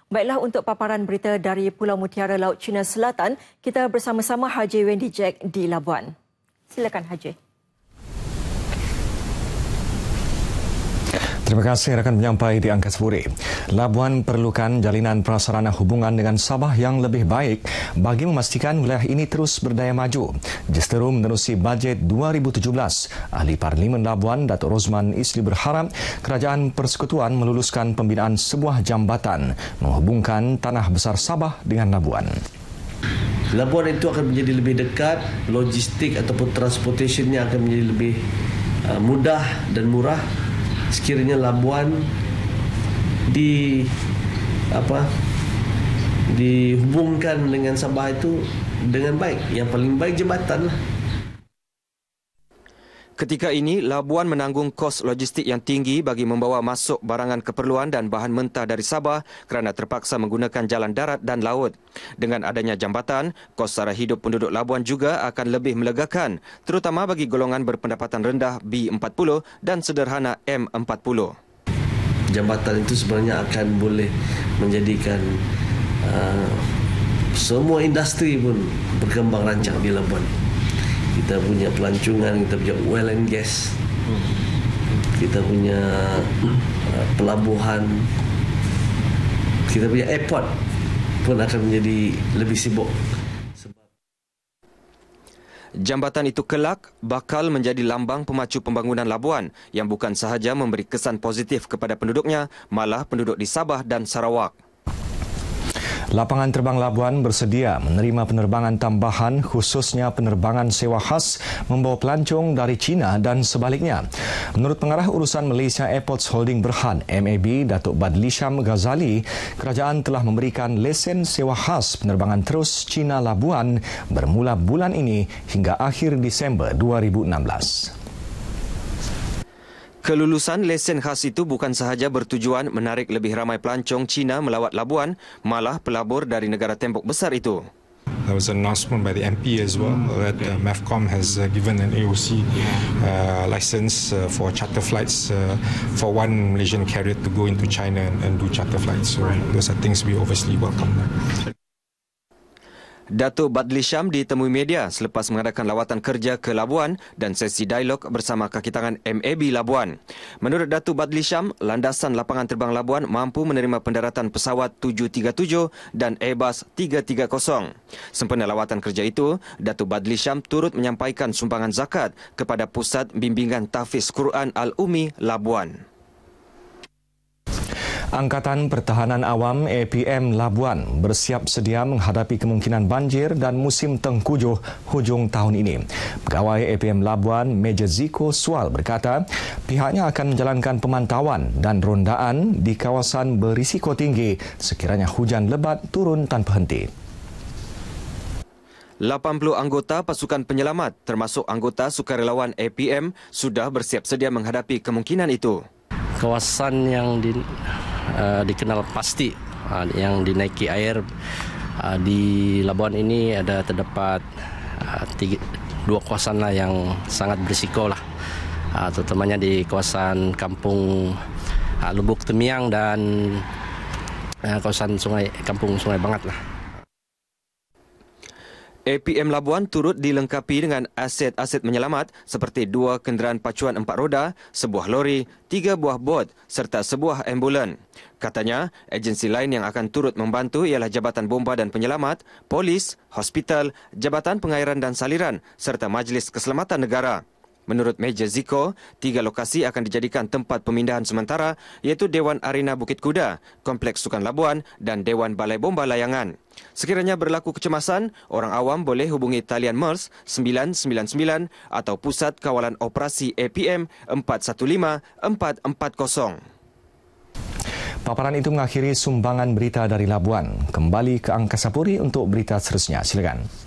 Baiklah, untuk paparan berita dari Pulau Mutiara Laut Cina Selatan, kita bersama-sama Haji Wendy Jack di Labuan. Silakan Haji. Terima kasih rakan penyampai di Angkasa Puri. Labuan perlukan jalinan prasarana hubungan dengan Sabah yang lebih baik bagi memastikan wilayah ini terus berdaya maju. Justeru menerusi bajet 2017, Ahli Parlimen Labuan Datuk Rosman Isli berharap Kerajaan Persekutuan meluluskan pembinaan sebuah jambatan menghubungkan tanah besar Sabah dengan Labuan. Labuan itu akan menjadi lebih dekat, logistik ataupun transportationnya akan menjadi lebih mudah dan murah. Sekiranya Labuan dihubungkan dengan Sabah itu dengan baik. Yang paling baik jambatan lah. Ketika ini, Labuan menanggung kos logistik yang tinggi bagi membawa masuk barangan keperluan dan bahan mentah dari Sabah kerana terpaksa menggunakan jalan darat dan laut. Dengan adanya jambatan, kos sara hidup penduduk Labuan juga akan lebih melegakan, terutama bagi golongan berpendapatan rendah B40 dan sederhana M40. Jambatan itu sebenarnya akan boleh menjadikan semua industri pun berkembang rancang di Labuan. Kita punya pelancongan, kita punya oil and gas, kita punya pelabuhan, kita punya airport pun akan menjadi lebih sibuk. Jambatan itu kelak bakal menjadi lambang pemacu pembangunan Labuan yang bukan sahaja memberi kesan positif kepada penduduknya, malah penduduk di Sabah dan Sarawak. Lapangan terbang Labuan bersedia menerima penerbangan tambahan khususnya penerbangan sewa khas membawa pelancong dari China dan sebaliknya. Menurut Pengarah Urusan Malaysia Airports Holding Berhad MAB Datuk Badli Sham Ghazali, kerajaan telah memberikan lesen sewa khas penerbangan terus China Labuan bermula bulan ini hingga akhir Disember 2016. Kelulusan lesen khas itu bukan sahaja bertujuan menarik lebih ramai pelancong Cina melawat Labuan, malah pelabur dari negara tembok besar itu. There was an announcement by the MP as well that MAVCOM has given an AOC license for charter flights for one Malaysian carrier to go into China and do charter flights. So those are things we obviously welcome. Datuk Badli Sham ditemui media selepas mengadakan lawatan kerja ke Labuan dan sesi dialog bersama kaki tangan MAB Labuan. Menurut Datuk Badli Sham, landasan lapangan terbang Labuan mampu menerima pendaratan pesawat 737 dan Airbus 330. Sempena lawatan kerja itu, Datuk Badli Sham turut menyampaikan sumbangan zakat kepada Pusat Bimbingan Tahfiz Quran Al-Umi Labuan. Angkatan Pertahanan Awam APM Labuan bersiap sedia menghadapi kemungkinan banjir dan musim tengkujuh hujung tahun ini. Pegawai APM Labuan Major Ziko Sual berkata pihaknya akan menjalankan pemantauan dan rondaan di kawasan berisiko tinggi sekiranya hujan lebat turun tanpa henti. 80 anggota pasukan penyelamat termasuk anggota sukarelawan APM sudah bersiap sedia menghadapi kemungkinan itu. Kawasan yang dikenal pasti yang dinaiki air di Labuan ini terdapat dua kawasan lah yang sangat berisiko lah, terutamanya di kawasan kampung Lubuk Temiang dan kawasan kampung Sungai Bangat lah. APM Labuan turut dilengkapi dengan aset-aset menyelamat seperti 2 kenderaan pacuan 4 roda, sebuah lori, 3 buah bot serta sebuah ambulan. Katanya, agensi lain yang akan turut membantu ialah Jabatan Bomba dan Penyelamat, Polis, Hospital, Jabatan Pengairan dan Saliran serta Majlis Keselamatan Negara. Menurut Major Ziko, 3 lokasi akan dijadikan tempat pemindahan sementara iaitu Dewan Arena Bukit Kuda, Kompleks Sukan Labuan dan Dewan Balai Bomba Layangan. Sekiranya berlaku kecemasan, orang awam boleh hubungi talian MERS 999 atau Pusat Kawalan Operasi APM 415 440. Paparan itu mengakhiri sumbangan berita dari Labuan. Kembali ke Angkasa Puri untuk berita seterusnya. Silakan.